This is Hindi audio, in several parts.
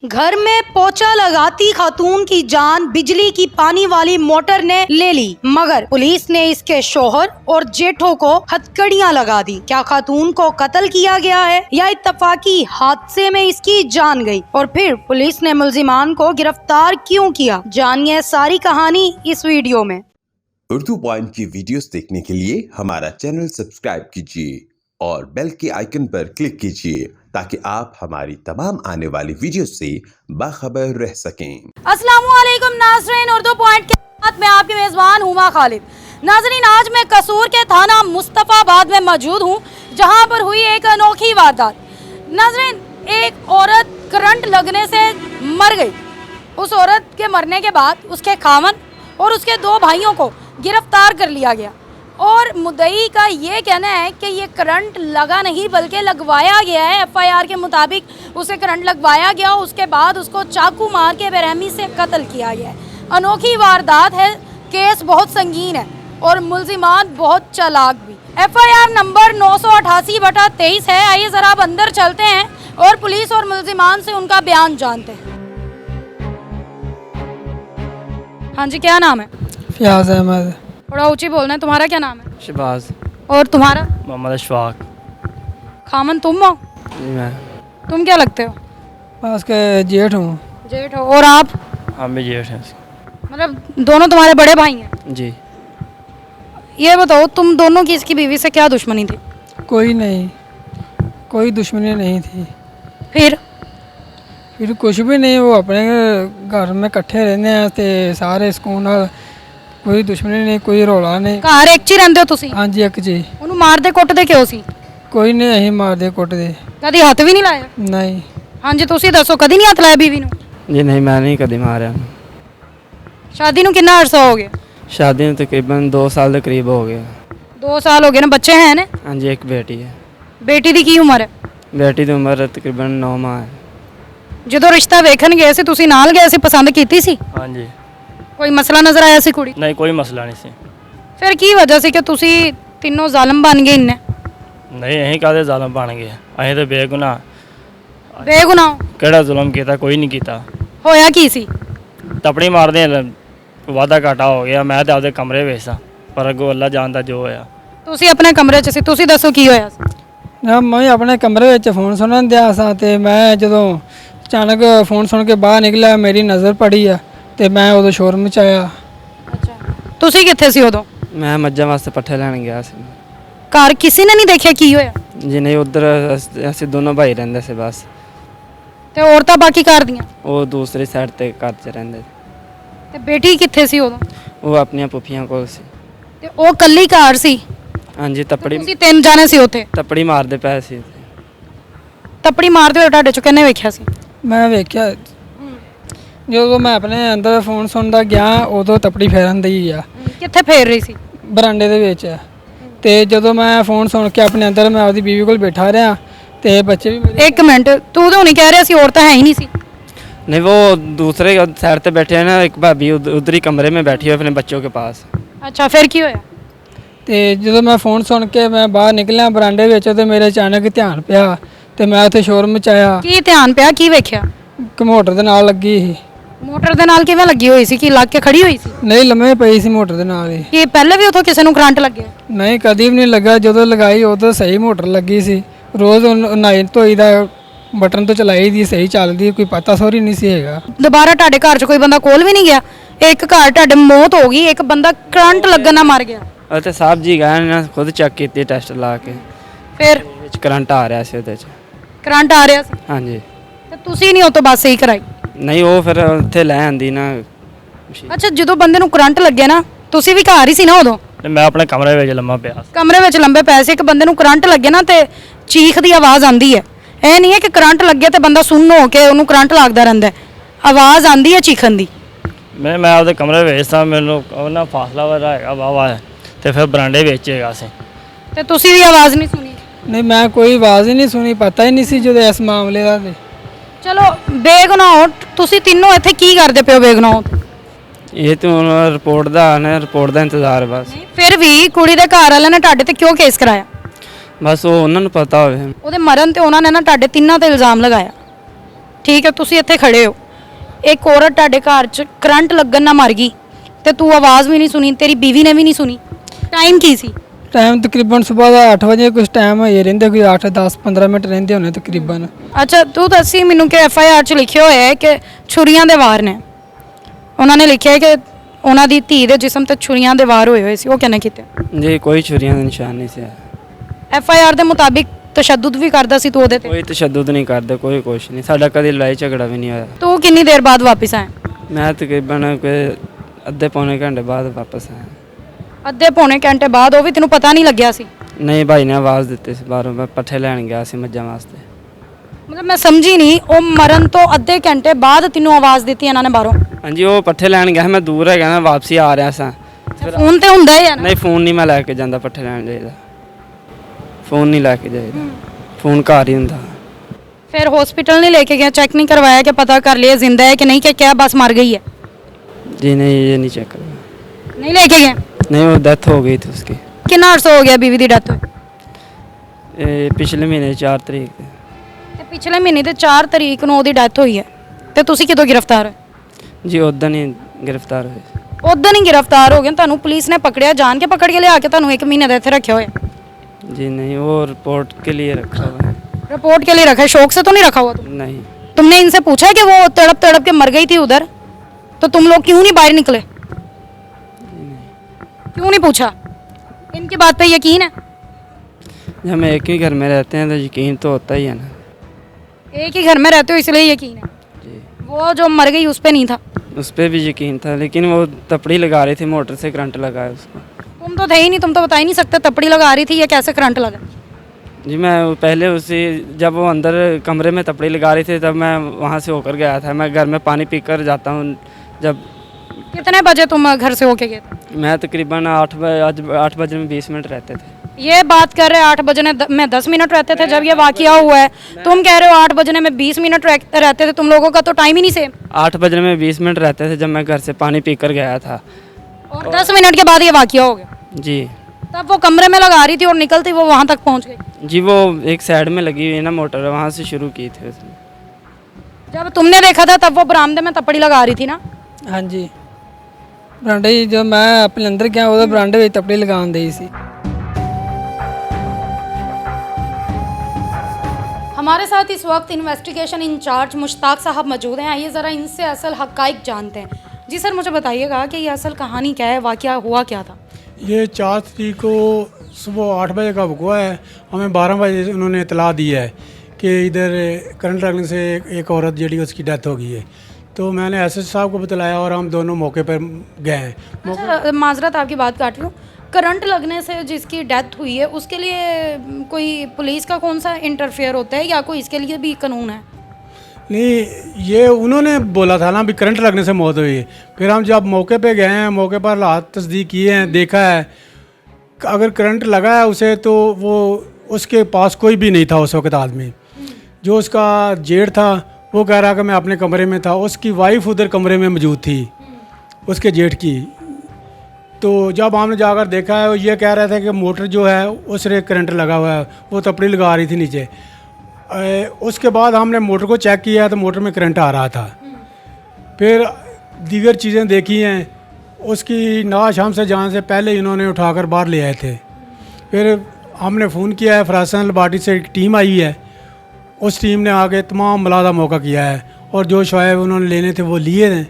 घर में पोछा लगाती खातून की जान बिजली की पानी वाली मोटर ने ले ली, मगर पुलिस ने इसके शोहर और जेठों को हथकड़ियां लगा दी। क्या खातून को कत्ल किया गया है या इत्तफाकी हादसे में इसकी जान गई? और फिर पुलिस ने मुल्जिमान को गिरफ्तार क्यों किया? जानिए सारी कहानी इस वीडियो में। उर्दू पॉइंट की वीडियोस देखने के लिए हमारा चैनल सब्सक्राइब कीजिए और बेल के आइकन पर क्लिक कीजिए ताकि आप हमारी तमाम आने वाली वीडियो से बाखबर रह सकें। अस्सलामुअलैकुम नाज़रीन, उर्दू पॉइंट के साथ मैं आपकी मेज़बान हुमा खालिद। नाज़रीन, आज मैं कसूर के थाना मुस्तफ़ाबाद में मौजूद हूँ, जहाँ पर हुई एक अनोखी वारदात। नाज़रीन, एक औरत करंट लगने से मर गई। उस औरत के मरने के बाद उसके खामन और उसके दो भाइयों को गिरफ्तार कर लिया गया और मुद्दई का ये कहना है कि ये करंट लगा नहीं बल्कि लगवाया गया है। एफआईआर के मुताबिक उसे करंट लगवाया गया, उसके बाद उसको चाकू मार के बेरहमी से कत्ल किया गया है। अनोखी वारदात है, केस बहुत संगीन है और मुल्जिमान बहुत चालाक भी। एफआईआर नंबर 988/23 है। आइए ज़रा आप अंदर चलते हैं और पुलिस और मुल्जिमान से उनका बयान जानते हैं। हाँ जी, क्या नाम है? फयाज अहमद। थोड़ा ऊंची बोलना है। तुम्हारा क्या नाम है? शहबाज। और तुम्हारा? मोहम्मद अशफाक। खामन तुम हो? जी मैं। तुम क्या लगते हो? पास के जेठ हूँ। जेठ हो। और आप? हम भी जेठ हैं। मतलब दोनों तुम्हारे बड़े भाई हैं? जी। ये बताओ, तुम दोनों की इसकी बीवी से क्या दुश्मनी थी? कोई नहीं, कोई दुश्मनी नहीं थी। फिर कुछ भी नहीं, वो अपने घर में इकट्ठे रहने हैं ते सारे सुकून नाल, कोई दुश्मनी नहीं, कोई रौला नहीं। घर एक च ही रहंदे हो तुसी? हाँ जी, एक जी। ਉਹਨੂੰ ਮਾਰਦੇ ਕੁੱਟਦੇ ਕਿਉਂ ਸੀ? कोई नहीं, अहीं मारदे कुटदे ਕਦੀ ਹੱਥ ਵੀ ਨਹੀਂ ਲਾਇਆ? नहीं। ਹਾਂਜੀ, ਤੁਸੀਂ ਦੱਸੋ, ਕਦੀ ਨਹੀਂ ਹੱਥ ਲਾਇਆ ਬੀਵੀ ਨੂੰ? जी नहीं, मैं नहीं कभी मारा। ਸ਼ਾਦੀ ਨੂੰ ਕਿੰਨਾ ਅਰਸਾ ਹੋ ਗਿਆ? शादी में तकरीबन 2 साल के करीब हो गया। 2 साल ਹੋ ਗਏ ਨੇ। ਬੱਚੇ ਹੈ ਨੇ? हाँ जी, एक बेटी है। ਬੇਟੀ ਦੀ ਕੀ ਉਮਰ ਹੈ? बेटी की उम्र तकरीबन 9 माह है। ਜਦੋਂ ਰਿਸ਼ਤਾ ਵੇਖਣ ਗਏ ਸੀ ਤੁਸੀਂ ਨਾਲ ਗਏ ਸੀ, ਪਸੰਦ ਕੀਤੀ ਸੀ? हाँ जी, ਕੋਈ ਮਸਲਾ ਨਜ਼ਰ ਆਇਆ ਸੀ ਕੁੜੀ? नहीं कोई मसला नहीं सी। ਫਿਰ ਕੀ ਵਜ੍ਹਾ ਸੀ ਕਿ ਤੁਸੀਂ ਤਿੰਨੋਂ ਜ਼ਾਲਮ ਬਣ ਗਏ ਇੰਨੇ? नहीं अहीं कादे जालम बन गए, अहीं तो बेगुनाह। ਬੇਗੁਨਾਹ केड़ा जुल्म किया, कोई नहीं किया। ਹੋਇਆ ਕੀ ਸੀ? तपड़ी मारदे वादा घाटा हो गया। मैं तो आपदे कमरे ਵਿੱਚ ਸਾਂ, पर अगों अल्लाह जानदा जो होया। ਤੁਸੀਂ ਆਪਣੇ ਕਮਰੇ 'ਚ ਸੀ, ਤੁਸੀਂ ਦੱਸੋ ਕੀ ਹੋਇਆ ਸੀ? ਨਾ ਮੈਂ ਆਪਣੇ ਕਮਰੇ ਵਿੱਚ ਫੋਨ ਸੁਣਨ ਦਿਆ ਸਾਂ ਤੇ ਮੈਂ ਜਦੋਂ ਅਚਾਨਕ ਫੋਨ ਸੁਣ ਕੇ ਬਾਹਰ ਨਿਕਲਿਆ, ਮੇਰੀ ਨਜ਼ਰ ਪੜੀ ਆ ਤੇ ਮੈਂ ਉਦੋਂ ਸ਼ੋਰ ਮਚਾਇਆ। ਅੱਛਾ, ਤੁਸੀਂ ਕਿੱਥੇ ਸੀ ਉਦੋਂ? मैं मज्जा वास्ते पट्ठे लैन गया सी। ਘਰ ਕਿਸੇ ਨੇ ਨਹੀਂ ਦੇਖਿਆ ਕੀ ਹੋਇਆ? जी नहीं, उधर असीं दोनों भाई रहिंदे से बस। ਤੇ ਔਰਤਾਂ ਬਾਕੀ ਘਰ ਦੀਆਂ? वो दूसरी साइड ते घर च रहिंदे। ਤੇ ਬੇਟੀ ਕਿੱਥੇ ਸੀ ਉਦੋਂ? वो अपनियां पुफियां कोल सी। ਤੇ ਉਹ ਕੱਲੀ ਘਰ ਸੀ? हाँ जी, तपड़ी ਤੁਸੀਂ ਤਿੰਨ ਜਾਣੇ ਸੀ ਉੱਥੇ? तपड़ी मारदे पए सी। ਤੱਪੜੀ ਮਾਰਦੇ ਹੋਏ ਤੁਹਾਡੇ ਚੋਂ ਕਿੰਨੇ ਵੇਖਿਆ ਸੀ? ਮੈਂ ਵੇਖਿਆ ਜਦੋਂ ਮੈਂ ਆਪਣੇ ਅੰਦਰ ਫੋਨ ਸੁਣਦਾ ਗਿਆ, ਉਦੋਂ ਤਪੜੀ ਫੇਰਨ ਦੀ ਆ ਕਿੱਥੇ ਫੇਰ ਰਹੀ ਸੀ? ਬਰਾਂਡੇ ਦੇ ਵਿੱਚ। ਤੇ ਜਦੋਂ ਮੈਂ ਫੋਨ ਸੁਣ ਕੇ ਆਪਣੇ ਅੰਦਰ ਮੈਂ ਆਪਦੀ ਬੀਵੀ ਕੋਲ ਬੈਠਾ ਰਿਹਾ ਤੇ ਬੱਚੇ ਵੀ ਮੇਰੇ ਇੱਕ ਮਿੰਟ, ਤੂੰ ਤਾਂ ਹੁਣੀ ਕਹਿ ਰਿਹਾ ਸੀ ਔਰਤਾਂ ਹੈ ਹੀ ਨਹੀਂ ਸੀ। नहीं, वो दूसरे साइड पे बैठे हैं ना, एक भाभी उधर ही कमरे में बैठी है अपने बच्चों के पास। ਅੱਛਾ, ਫਿਰ ਕੀ ਹੋਇਆ? ਤੇ ਜਦੋਂ ਮੈਂ ਫੋਨ ਸੁਣ ਕੇ ਮੈਂ ਬਾਹਰ ਨਿਕਲਿਆ ਬਰਾਂਡੇ ਵਿੱਚ ਤੇ ਮੇਰੇ ਅਚਾਨਕ ਧਿਆਨ ਪਿਆ ਤੇ ਮੈਂ ਉੱਥੇ ਸ਼ੋਰ ਮਚਾਇਆ ਕੀ ਧਿਆਨ ਪਿਆ? ਕੀ ਵੇਖਿਆ? ਕਿ ਮੋਟਰ ਦੇ ਨਾਲ ਲੱਗੀ ਸੀ। ਮੋਟਰ ਦੇ ਨਾਲ ਕਿਵੇਂ ਲੱਗੀ ਹੋਈ ਸੀ? ਕੀ ਲੱਗ ਕੇ ਖੜੀ ਹੋਈ ਸੀ? ਨਹੀਂ, ਲੰਮੇ ਪਈ ਸੀ ਮੋਟਰ ਦੇ ਨਾਲ ਹੀ। ਕੀ ਪਹਿਲੇ ਵੀ ਉਥੋਂ ਕਿਸੇ ਨੂੰ ਕਰੰਟ ਲੱਗਿਆ? ਨਹੀਂ, ਕਦੀ ਵੀ ਨਹੀਂ ਲੱਗਾ। ਜਦੋਂ ਲਗਾਈ ਉਦੋਂ ਸਹੀ ਮੋਟਰ ਲੱਗੀ ਸੀ। ਰੋਜ਼ ਨਹਾਈ ਧੋਈ ਦਾ ਬਟਨ ਤੋਂ ਚਲਾਈ ਦੀ ਸਹੀ ਚੱਲਦੀ, ਕੋਈ ਪਤਾ ਸੋਰੀ ਨਹੀਂ ਸੀ ਹੈਗਾ। ਦੁਬਾਰਾ ਤੁਹਾਡੇ ਘਰ 'ਚ ਕੋਈ ਬੰਦਾ ਕੋਲ ਵੀ ਨਹੀਂ ਗਿਆ? ਇੱਕ ਘਰ ਤੁਹਾਡੇ ਮੌਤ ਹੋ ਗਈ, ਇੱਕ ਬੰਦਾ ਕਰੰਟ ਲੱਗਣ ਨਾਲ ਮਰ ਗਿਆ। ਅਤੇ ਸਾਹਿਬ ਜੀ ਗਏ ਨੇ, ਖੁਦ ਚੈੱਕ ਕੀਤੀ ਟੈਸਟ ਲਾ ਕੇ, ਫਿਰ ਵਿੱਚ ਕਰੰਟ ਆ ਰਿਹਾ ਸੀ ਉਹਦੇ 'ਚ। ਕਰੰਟ ਆ ਰਿਹਾ ਸੀ ਹਾਂਜੀ। ਤੇ ਤੁਸੀਂ ਨਹੀਂ ਉਹ ਤੋਂ ਬਸ ਸਹੀ ਕਰਾਈ? ਨਹੀਂ, ਉਹ ਫਿਰ ਉੱਥੇ ਲੈ ਆਂਦੀ ਨਾ। ਅੱਛਾ, ਜਦੋਂ ਬੰਦੇ ਨੂੰ ਕਰੰਟ ਲੱਗਿਆ ਨਾ, ਤੁਸੀਂ ਵੀ ਘਰ ਹੀ ਸੀ ਨਾ ਉਦੋਂ? ਤੇ ਮੈਂ ਆਪਣੇ ਕਮਰੇ ਵਿੱਚ ਲੰਮਾ ਪਿਆ ਸੀ। ਕਮਰੇ ਵਿੱਚ ਲੰਬੇ ਪਏ ਸੀ। ਇੱਕ ਬੰਦੇ ਨੂੰ ਕਰੰਟ ਲੱਗੇ ਨਾ ਤੇ ਚੀਖ ਦੀ ਆਵਾਜ਼ ਆਉਂਦੀ ਹੈ। ਇਹ ਨਹੀਂ ਹੈ ਕਿ ਕਰੰਟ ਲੱਗੇ ਤੇ ਬੰਦਾ ਸੁੰਨ ਹੋ ਕੇ ਉਹਨੂੰ ਕਰੰਟ ਲੱਗਦਾ ਰਹਿੰਦਾ ਹੈ। ਆਵਾਜ਼ ਆਉਂਦੀ ਹੈ ਚੀਖਣ ਦੀ। ਮੈਂ ਆਪਦੇ ਕਮਰੇ ਵਿੱਚ ਸਾਂ, ਮੈਨੂੰ ਉਹਨਾਂ ਫਾਸਲਾ ਵਾਲਾ ਹੈਗਾ ਵਾਵਾ ਹੈ ਤੇ ਫਿਰ ਬਰਾਂਡੇ ਵਿੱਚ ਹੈਗਾ ਸੀ। ਤੇ ਤੁਸੀਂ ਵੀ ਆਵਾਜ਼ ਨਹੀਂ ਸੁਣੀ? ਨਹੀਂ, ਮੈਂ ਕੋਈ ਆਵਾਜ਼ ਹੀ ਨਹੀਂ ਸੁਣੀ, ਪਤਾ ਹੀ ਨਹੀਂ ਸੀ ਜਦੋਂ ਇਸ ਮਾਮਲੇ ਦਾ। ਤੇ ਚਲੋ, ਬੇਗੁਨਾਹ ਹੋ ਤੁਸੀਂ ਤਿੰਨੋਂ। ਇੱਥੇ ਕੀ ਕਰਦੇ ਪਿਓ ਬੇਗੁਨਾਹ ਹੋ? ਇਹ ਤਾਂ ਹੁਣ ਰਿਪੋਰਟ ਦਾ ਆਣਾ, ਰਿਪੋਰਟ ਦਾ ਇੰਤਜ਼ਾਰ ਬਸ। ਫਿਰ ਵੀ ਕੁੜੀ ਦੇ ਘਰ ਵਾਲਿਆਂ ਨੇ ਤੁਹਾਡੇ ਤੇ ਕਿਉਂ ਕੇਸ ਕਰਾਇਆ? ਬਸ ਉਹ ਉਹਨਾਂ ਨੂੰ ਪਤਾ ਹੋਵੇ। ਉਹਦੇ ਮਰਨ ਤੇ ਉਹਨਾਂ ਨੇ ਨਾ ਤੁਹਾਡੇ ਤਿੰਨਾਂ ਤੇ ਇਲਜ਼ਾਮ ਲਗਾਇਆ। ਠੀਕ ਹੈ ਤੁਸੀਂ ਇੱਥੇ ਖੜੇ ਹੋ, ਇੱਕ ਔਰਤ ਤੁਹਾਡੇ ਘਰ 'ਚ ਕਰੰਟ ਲੱਗਣ ਨਾਲ ਮਰ ਗਈ ਤੇ ਤੂੰ ਆਵਾਜ਼ ਵੀ ਨਹੀਂ ਸੁਣੀ, ਤੇਰੀ ਬੀਵੀ ਨੇ ਵੀ ਨਹੀਂ ਸੁਣੀ। ਟਾਈਮ ਕੀ ਸੀ? ਟਾਈਮ ਤਕਰੀਬਨ ਸਵੇਰ ਦਾ 8 ਵਜੇ ਕੁਝ ਟਾਈਮ ਹੋਏ ਰਹਿੰਦੇ, ਕੋਈ 8 10 15 ਮਿੰਟ ਰਹਿੰਦੇ ਹੋਣੇ ਤਕਰੀਬਨ। ਅੱਛਾ ਤੂੰ ਦੱਸੀ ਮੈਨੂੰ ਕਿ FIR 'ਚ ਲਿਖਿਆ ਹੋਇਆ ਹੈ ਕਿ ਛੁਰੀਆਂ ਦੇ ਵਾਰ ਨੇ, ਉਹਨਾਂ ਨੇ ਲਿਖਿਆ ਹੈ ਕਿ ਉਹਨਾਂ ਦੀ ਧੀ ਦੇ ਜਿਸਮ ਤੇ ਛੁਰੀਆਂ ਦੇ ਵਾਰ ਹੋਏ ਸੀ, ਉਹ ਕਿਹਨੇ ਕੀਤੇ? ਜੀ कोई छुरियां का निशान नहीं से, FIR ਦੇ ਮੁਤਾਬਿਕ ਤਸ਼ੱਦਦ ਵੀ ਕਰਦਾ ਸੀ ਤੂੰ ਉਹਦੇ ਤੇ। कोई तशद्दुद नहीं करते, कोई कुछ नहीं, साडा कभी लड़ाई झगड़ा भी नहीं होया। ਤੂੰ ਕਿੰਨੀ ਦੇਰ ਬਾਅਦ ਵਾਪਸ ਆਇਆ? मैं तकरीबन कोई अद्धे पौने घंटे बाद वापस आया। ਅੱਧੇ ਪੌਣੇ ਘੰਟੇ ਬਾਅਦ? ਉਹ ਵੀ ਤੈਨੂੰ ਪਤਾ ਨਹੀਂ ਲੱਗਿਆ ਸੀ? नहीं भाई ने आवाज़ दी सी बाहरों, मैं पट्ठे लैन गया सी मज्जां वास्ते। ਮਤਲਬ ਮੈਂ ਸਮਝੀ ਨਹੀਂ, ਉਹ ਮਰਨ ਤੋਂ ਅੱਧੇ ਘੰਟੇ ਬਾਅਦ ਤੈਨੂੰ ਆਵਾਜ਼ ਦਿੱਤੀ ਇਹਨਾਂ ਨੇ ਬਾਹਰੋਂ? हाँ जी वो पट्ठे लैन गया, मैं दूर है मैं वापसी आ रहा सा। ਫੋਨ ਤੇ ਹੁੰਦਾ ਹੀ ਹੈ ਨਾ? नहीं फ़ोन नहीं मैं लैके जाता, पट्ठे लैन जाइदा, फ़ोन नहीं लैके जाइदा, फ़ोन घर ही हुंदा। फिर हॉस्पिटल नहीं लेके गया, चेक नहीं करवाया कि पता कर लिया जिंदा है कि नहीं, कि क्या बस मर गई है? जी नहीं ये नहीं चेक करना, नहीं लेके गए? नहीं वो डेथ हो गई थी उसकी। कितना अर्सा हो गया बीवी की डेथ हुई? पिछले महीने 4 तरीक ਤੇ ਪਿਛਲੇ ਮਹੀਨੇ ਤੇ 4 ਤਰੀਕ ਨੂੰ ਉਹਦੀ ਡੈਥ ਹੋਈ ਹੈ ਤੇ ਤੁਸੀਂ ਕਿਦੋਂ ਗ੍ਰਿਫਤਾਰ ਹੋਏ? जी उदन ही गिरफ्तार हुए। ਉਦੋਂ ਹੀ ਗ੍ਰਿਫਤਾਰ ਹੋ ਗਏ, ਤੁਹਾਨੂੰ ਪੁਲਿਸ ਨੇ ਪਕੜਿਆ, ਜਾਣ ਕੇ ਪਕੜ ਕੇ ਲਿਆ ਕੇ ਤੁਹਾਨੂੰ 1 ਮਹੀਨੇ ਦਾ ਇੱਥੇ ਰੱਖਿਆ ਹੋਇਆ? जी नहीं वो रिपोर्ट के लिए रखा हुआ है। रिपोर्ट के लिए रखा है, शौक से तो नहीं रखा हुआ तुम? नहीं तुमने इनसे पूछा कि वो तड़प तड़प के मर गई थी उधर, तो तुम लोग क्यों नहीं बाहर निकले? क्यों नहीं पूछा? इनकी बात पे यकीन है? जब हम एक ही घर में रहते हैं तो यकीन तो होता ही है ना। एक ही घर में रहते हो इसलिए यकीन है? जी वो जो मर गई उस पे नहीं था? उस पर भी यकीन था, लेकिन वो तपड़ी लगा रही थी, मोटर से करंट लगाया उसको। तुम तो थे ही नहीं, तुम तो बता ही नहीं सकते तपड़ी लगा रही थी या कैसे करंट लगा? जी मैं पहले उसी जब वो अंदर कमरे में तपड़ी लगा रही थी तब मैं वहाँ से होकर गया था, मैं घर में पानी पीकर जाता हूँ। जब कितने बजे तुम घर से होके गए थे? मैं तकरीबन 8 बजे में 20 मिनट रहते थे। ये बात कर रहे 8 बजने में 10 मिनट रहते थे जब ये वाकया हुआ है, तुम कह रहे हो 8 बजने में 20 मिनट रहते थे, तुम लोगों का तो टाइम ही नहीं सेम। 8 बजे में 20 मिनट रहते थे जब मैं घर से पानी पीकर गया था। और 10 मिनट के बाद ये वाकया हो गया? जी तब वो कमरे में लगा रही थी और निकलती वो वहाँ तक पहुँच गई? जी वो एक साइड में लगी हुई है ना मोटर, वहाँ से शुरू की थी उसने। जब तुमने देखा था तब वो बरामदे में तपड़ी लगा रही थी ना? हाँ जी बरांडे जो मैं अपने अंदर गया वो बरांडे में तपड़ी लगान दी सी। हमारे साथ इस वक्त इन्वेस्टिगेशन इंचार्ज मुश्ताक साहब मौजूद हैं, आइए ज़रा इनसे असल हक़ाइक़ जानते हैं। जी सर मुझे बताइएगा कि ये असल कहानी क्या है, वाकया हुआ क्या था? ये 4 तारीख को सुबह 8 बजे का हुआ है, हमें 12 बजे उन्होंने इतला दी है कि इधर करंट लगने से एक औरत जी उसकी डेथ हो गई है। तो मैंने एसएच साहब को बतलाया और हम दोनों मौके पर गए हैं। अच्छा माजरत आपकी बात काट रही हूँ, करंट लगने से जिसकी डेथ हुई है उसके लिए कोई पुलिस का कौन सा इंटरफेयर होता है या कोई इसके लिए भी कानून है? नहीं ये उन्होंने बोला था ना भी करंट लगने से मौत हुई है, फिर हम जब मौके पे गए हैं, मौके पर हालात तस्दीक किए हैं, देखा है अगर करंट लगा है उसे तो वो उसके पास कोई भी नहीं था उस वक्त आदमी। जो उसका जेठ था वो कह रहा कि मैं अपने कमरे में था, उसकी वाइफ उधर कमरे में मौजूद थी उसके जेठ की। तो जब हमने जाकर देखा है वो ये कह रहे थे कि मोटर जो है उससे करंट लगा हुआ है, वो तपड़ी लगा रही थी नीचे। उसके बाद हमने मोटर को चेक किया तो मोटर में करंट आ रहा था। फिर दीगर चीज़ें देखी हैं, उसकी नाश हमसे जाने से पहले इन्होंने उठाकर बाहर ले आए थे। फिर हमने फ़ोन किया है, फरासन लबाटी से एक टीम आई है, उस टीम ने आके तमाम मुलादा मौका किया है और जो शवाब उन्होंने लेने थे वो लिए हैं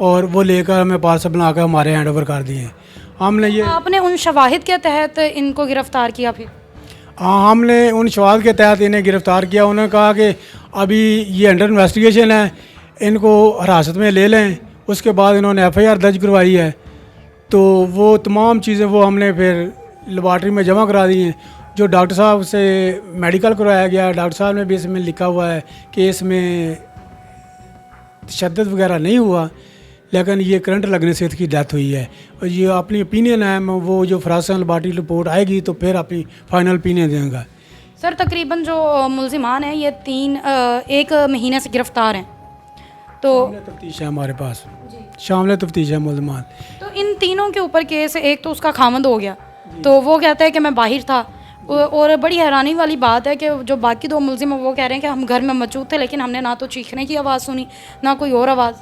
और वो लेकर हमें पार्सल बनाकर हमारे हैंड ओवर कर दिए। हमने ये आपने उन शवाहिद के तहत इनको गिरफ्तार किया? फिर हाँ हमने उन शवाहिद के तहत इन्हें गिरफ़्तार किया। उन्होंने कहा कि अभी ये अंडर इन्वेस्टिगेशन है, इनको हिरासत में ले लें। उसके बाद इन्होंने FIR दर्ज करवाई है, तो वो तमाम चीज़ें वो हमने फिर लेबॉर्ट्री में जमा करा दी हैं। जो डॉक्टर साहब से मेडिकल करवाया गया, डॉक्टर साहब ने भी इसमें लिखा हुआ है कि इसमें तशद्दुद वगैरह नहीं हुआ, लेकिन ये करंट लगने से इसकी डेथ हुई है। और ये अपनी ओपिनियन है, वो जो फरासन लबाटी रिपोर्ट आएगी तो फिर अपनी फाइनल ओपिनियन देंगे। सर तकरीबन जो मुलजिमान हैं ये 1 महीने से गिरफ्तार हैं, तो तफ्तीश है हमारे पास, शामिल तफ्तीश है मुलजिमान। तो इन तीनों के ऊपर केस, एक तो उसका खामद हो गया तो वो कहता है कि मैं बाहर था, और बड़ी हैरानी वाली बात है कि जो बाकी 2 मुलजिम हैं वो कह रहे हैं कि हम घर में मौजूद थे, लेकिन हमने ना तो चीखने की आवाज़ सुनी ना कोई और आवाज़।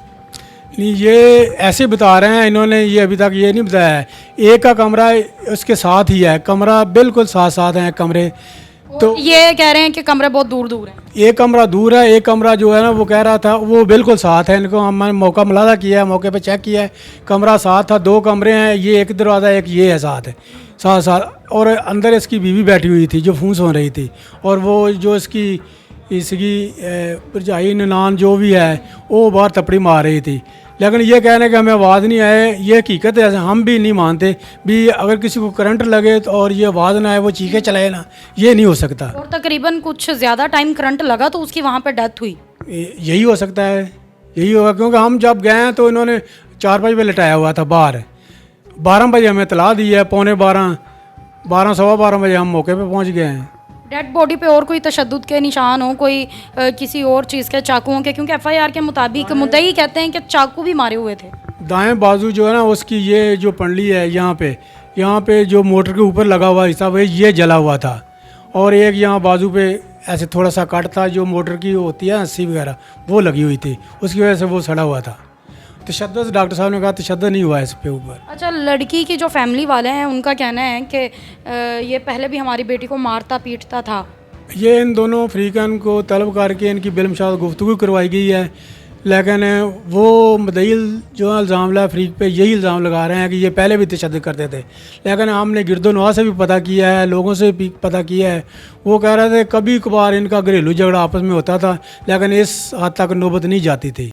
नहीं, ये ऐसे बता रहे हैं इन्होंने, ये अभी तक ये नहीं बताया है। एक का कमरा उसके साथ ही है, कमरा बिल्कुल साथ साथ हैं कमरे। तो ये कह रहे हैं कि कमरे बहुत दूर दूर हैं। एक कमरा दूर है, एक कमरा जो है ना वो कह रहा था वो बिल्कुल साथ है। इनको हमने मौका मुलादा किया है, मौके पे चेक किया है, कमरा साथ था। 2 कमरे हैं, ये एक दरवाज़ा एक ये है साथ है, साथ साथ। और अंदर इसकी बीवी बैठी हुई थी जो फोन सुन रही थी, और वो जो इसकी भरजाई ननान जो भी है वो बाहर थप्पड़ी मार रही थी। लेकिन ये कहने कि हमें आवाज़ नहीं आए, ये हकीकत है, हम भी नहीं मानते भी अगर किसी को करंट लगे तो और ये आवाज़ ना आए वो चीखे चलाए ना, ये नहीं हो सकता। और तकरीबन कुछ ज़्यादा टाइम करंट लगा तो उसकी वहाँ पर डेथ हुई। यही हो सकता है, यही होगा, क्योंकि हम जब गए हैं तो इन्होंने 4-5 बजे लटाया हुआ था बाहर। 12 बजे हमें इतला दी है, 12:15 सवा 12 बजे हम मौके पे पहुंच गए हैं। डेड बॉडी पे और कोई तशद्दुद के निशान हो, कोई किसी और चीज़ के, चाकुओं के? क्योंकि FIR के मुताबिक मुद्दई कहते हैं कि चाकू भी मारे हुए थे। दाएं बाजू जो है ना उसकी ये जो पंडली है यहाँ पे जो मोटर के ऊपर लगा हुआ हिस्सा वो ये जला हुआ था, और एक यहाँ बाजू पे ऐसे थोड़ा सा कट था जो मोटर की होती है रस्सी वगैरह वो लगी हुई थी, उसकी वजह से वो सड़ा हुआ था। तशद्दुद डॉक्टर साहब ने कहा तशद्दुद नहीं हुआ इस पे ऊपर। अच्छा, लड़की की जो फैमिली वाले हैं उनका कहना है कि ये पहले भी हमारी बेटी को मारता पीटता था। ये इन दोनों अफ्रीकन को तलब करके इनकी बिलमशात गुफ्तगू करवाई गई है, लेकिन वो मुद्दई जो इल्ज़ाम ला अफ्रीक पे यही इल्ज़ाम लगा रहे हैं कि ये पहले भी तशद्दुद करते थे। लेकिन हमने गिरदोनवा से भी पता किया है, लोगों से भी पता किया है, वो कह रहे थे कभी कभार इनका घरेलू झगड़ा आपस में होता था, लेकिन इस हद तक नौबत नहीं जाती थी।